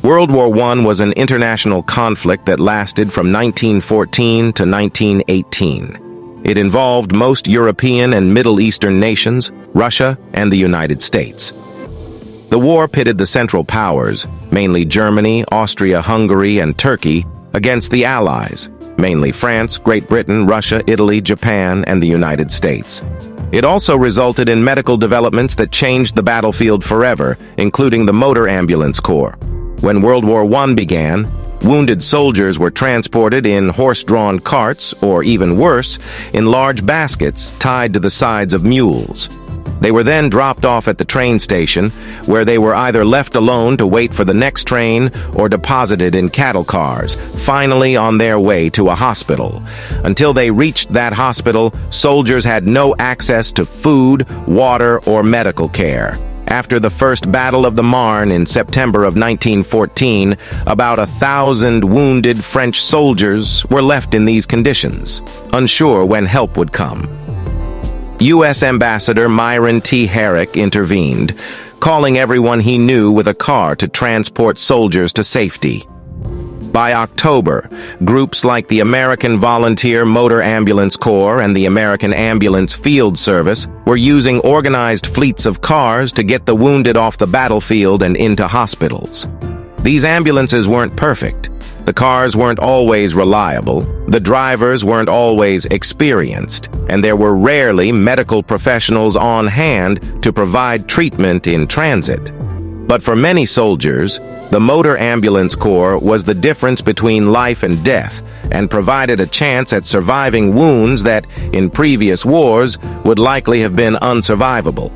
World War I was an international conflict that lasted from 1914 to 1918. It involved most European and Middle Eastern nations, Russia, and the United States. The war pitted the Central Powers, mainly Germany, Austria-Hungary, and Turkey, against the Allies, mainly France, Great Britain, Russia, Italy, Japan, and the United States. It also resulted in medical developments that changed the battlefield forever, including the Motor Ambulance Corps. When World War I began, wounded soldiers were transported in horse-drawn carts, or even worse, in large baskets tied to the sides of mules. They were then dropped off at the train station, where they were either left alone to wait for the next train or deposited in cattle cars, finally on their way to a hospital. Until they reached that hospital, soldiers had no access to food, water, or medical care. After the First Battle of the Marne in September of 1914, about 1,000 wounded French soldiers were left in these conditions, unsure when help would come. U.S. Ambassador Myron T. Herrick intervened, calling everyone he knew with a car to transport soldiers to safety. By October, groups like the American Volunteer Motor Ambulance Corps and the American Ambulance Field Service were using organized fleets of cars to get the wounded off the battlefield and into hospitals. These ambulances weren't perfect. The cars weren't always reliable, the drivers weren't always experienced, and there were rarely medical professionals on hand to provide treatment in transit. But for many soldiers, the Motor Ambulance Corps was the difference between life and death, and provided a chance at surviving wounds that, in previous wars, would likely have been unsurvivable.